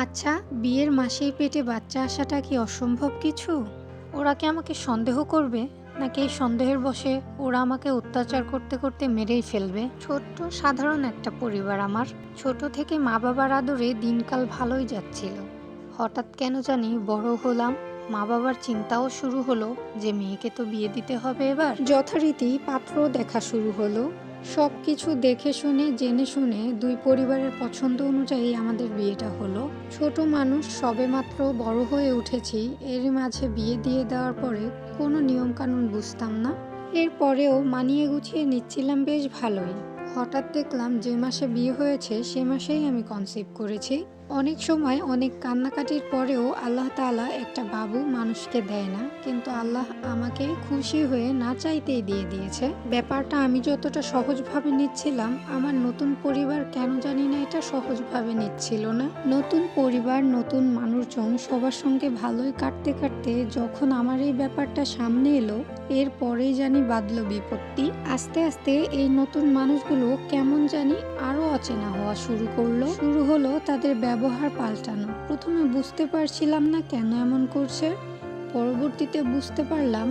আচ্ছা, বিয়ের মাসেই পেটে বাচ্চা আসাটা কি অসম্ভব কিছু? ওরা কি আমাকে সন্দেহ করবে, নাকি এই সন্দেহের বশে ওরা আমাকে অত্যাচার করতে করতে মেরেই ফেলবে? ছোট্ট সাধারণ একটা পরিবার আমার। ছোট থেকে মা বাবার আদরে দিনকাল ভালোই যাচ্ছিল। হঠাৎ কেন জানি বড় হলাম, মা বাবার চিন্তাও শুরু হলো যে মেয়েকে তো বিয়ে দিতে হবে এবার। যথারীতি পাত্র দেখা শুরু হলো। সব কিছু দেখে শুনে জেনে শুনে দুই পরিবারের পছন্দ অনুযায়ী আমাদের বিয়েটা হলো। ছোট মানুষ সবেমাত্র বড় হয়ে উঠেছি, এর মাঝে বিয়ে দিয়ে দেওয়ার পরে কোনো নিয়মকানুন বুঝতাম না। এরপরেও মানিয়ে গুছিয়ে নিচ্ছিলাম বেশ ভালোই। হঠাৎ দেখলাম যে মাসে বিয়ে হয়েছে সে মাসেই আমি কনসিভ করেছি। অনেক সময় অনেক কান্নাকাটির পরেও আল্লাহ তাআলা একটা বাবু মানুষকে দেয় না, কিন্তু আল্লাহ আমাকে খুশি হয়ে না চাইতেই দিয়ে দিয়েছে। ব্যাপারটা আমি যতটা সহজভাবে নিচ্ছিলাম, আমার নতুন পরিবার কেন জানি না এটা সহজভাবে নিচ্ছিল না। নতুন পরিবার, নতুন মানুষজন, সবার সঙ্গে ভালোই কাটতে কাটতে যখন আমার এই ব্যাপারটা সামনে এলো, এরপরেই জানি বাঁধল বিপত্তি। আস্তে আস্তে এই নতুন মানুষগুলো কেমন জানি আরো অচেনা হওয়া শুরু হলো তাদের ব্যবহার পাল্টানো। প্রথমে বুঝতে পারছিলাম না কেন এমন করছে, পরবর্তীতে বুঝতে পারলাম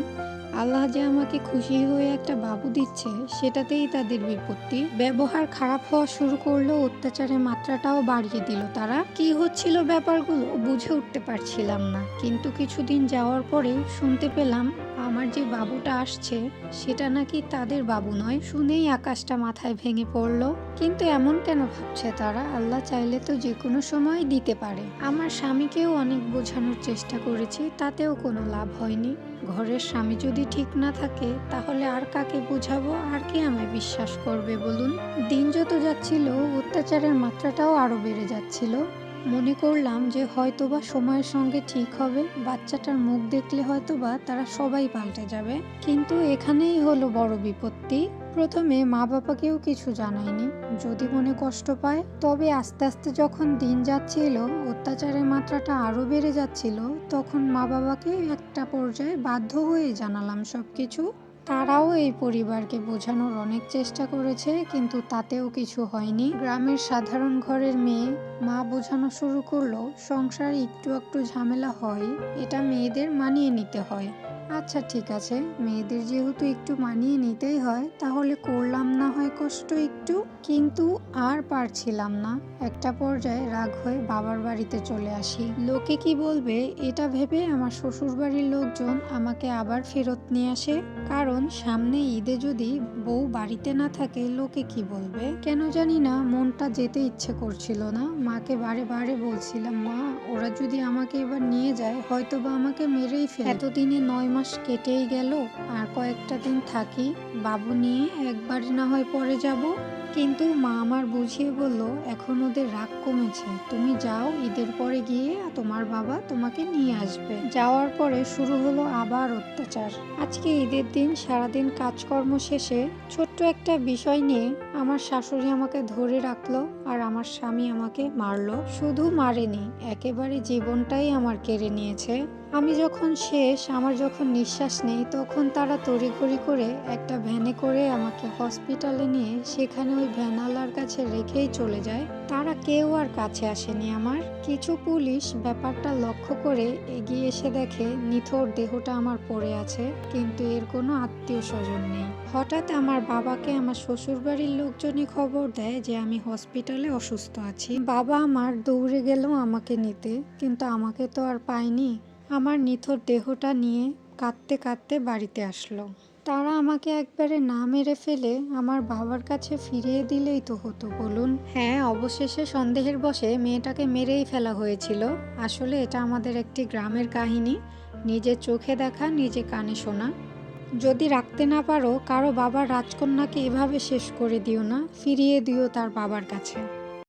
আল্লাহ যে আমাকে খুশি হয়ে একটা বাবু দিচ্ছে সেটাতেই তাদের বিপত্তি। ব্যবহার খারাপ হওয়া শুরু করলো, অত্যাচারের মাত্রাটাও বাড়িয়ে দিল তারা। কি হচ্ছিল ব্যাপারগুলো বুঝে উঠতে পারছিলাম না, কিন্তু কিছুদিন যাওয়ার পরে শুনতে পেলাম আমার যে বাবুটা আসছে সেটা নাকি তাদের বাবু নয়। শুনেই আকাশটা মাথায় ভেঙে পড়লো। কিন্তু এমন কেন ভাবছে তারা? আল্লাহ চাইলে তো যে কোনো সময় দিতে পারে। আমার স্বামীকেও অনেক বোঝানোর চেষ্টা করেছি, তাতেও কোনো লাভ হয়নি। ঘরের স্বামী যদি ঠিক না থাকে তাহলে আর কাকে বোঝাবো, আর কে আমায় বিশ্বাস করবে বলুন? দিন যত যাচ্ছিল অত্যাচারের মাত্রাটাও আরো বেড়ে যাচ্ছিল। মনে করলাম যে হয়তোবা সময়ের সঙ্গে ঠিক হবে, বাচ্চাটার মুখ দেখলে হয়তোবা তারা সবাই পাল্টে যাবে। কিন্তু এখানেই হলো বড় বিপত্তি। প্রথমে মা বাবাকেও কিছু জানায়নি, যদি মনে কষ্ট পায়। তবে আস্তে আস্তে যখন দিন যাচ্ছিল, অত্যাচারের মাত্রাটা আরো বেড়ে যাচ্ছিল, তখন মা বাবাকে একটা পর্যায়ে বাধ্য হয়ে জানালাম সবকিছু। তারাও এই পরিবারকে বোঝানোর অনেক চেষ্টা করেছে, কিন্তু তাতেও কিছু হয়নি। গ্রামের সাধারণ ঘরের মেয়ে, মা বোঝানো শুরু করলো সংসার একটু একটু ঝামেলা হয়, এটা মেয়েদের মানিয়ে নিতে হয়। আচ্ছা ঠিক আছে, মেয়েদের যেহেতু একটু মানিয়ে নিতেই হয়, তাহলে করলাম না হয় কষ্ট একটু। কিন্তু আর পারছিলাম না। একটা পর্যায়ে রাগ হয়ে বাবার বাড়িতে চলে আসি। লোকে কি বলবে এটা ভেবে আমার শ্বশুর বাড়ির লোকজন আমাকে আবার ফেরত নিয়ে আসে। কারণ সামনে ঈদে যদি বউ বাড়িতে না থাকে লোকে কি বলবে। কেন জানি না মনটা যেতে ইচ্ছে করছিল না। মাকে বারে বারে বলছিলাম, মা ওরা যদি আমাকে এবার নিয়ে যায় হয়তোবা আমাকে মেরেই ফেলে। এতদিনে 9 মাস কেটেই গেল, আর কয়েকটা দিন থাকি, বাবু নিয়ে একবারে না হয় পরে যাব। কিন্তু মা আমার বুঝিয়ে বলল, এখন ওদের রাগ কমেছে, তুমি যাও, ঈদের পরে গিয়ে তোমার বাবা তোমাকে নিয়ে আসবে। যাওয়ার পরে শুরু হলো আবার অত্যাচার। আজকে ঈদের দিন সারাদিন কাজকর্ম শেষে ছোট্ট একটা বিষয় নিয়ে আমার শাশুড়ি আমাকে ধরে রাখলো, আর আমার স্বামী আমাকে মারলো। শুধু মারেনি, একেবারে জীবনটাই আমার কেড়ে নিয়েছে। আমি যখন শেষ, আমার যখন নিঃশ্বাস নেই, তখন তারা তড়িঘড়ি করে একটা ভ্যানে করে আমাকে হসপিটালে নিয়ে সেখানে ওই ভ্যানওয়ালার কাছে রেখেই চলে যায়। তারা কেউ আর কাছে আসেনি আমার। কিছু পুলিশ ব্যাপারটা লক্ষ্য করে এগিয়ে এসে দেখে নিথর দেহটা আমার পড়ে আছে, কিন্তু এর কোনো আত্মীয় স্বজন নেই। হঠাৎ আমার বাবাকে আমার শ্বশুরবাড়ির লোকজনই খবর দেয় যে আমি হসপিটালে অসুস্থ আছি। বাবা আমার দৌড়ে গেল আমাকে নিতে, কিন্তু আমাকে তো আর পায়নি। আমার নিথর দেহটা নিয়ে কাঁদতে কাঁদতে বাড়িতে আসলো। তারা আমাকে একবারে না মেরে ফেলে আমার বাবার কাছে ফিরিয়ে দিলেই তো হতো বলুন। হ্যাঁ, অবশেষে সন্দেহের বশে মেয়েটাকে মেরেই ফেলা হয়েছিল। আসলে এটা আমাদের একটি গ্রামের কাহিনী, নিজের চোখে দেখা, নিজে কানে শোনা। যদি রাখতে না পারো কারো বাবার রাজকন্যাকে এভাবে শেষ করে দিও না, ফিরিয়ে দিও তার বাবার কাছে।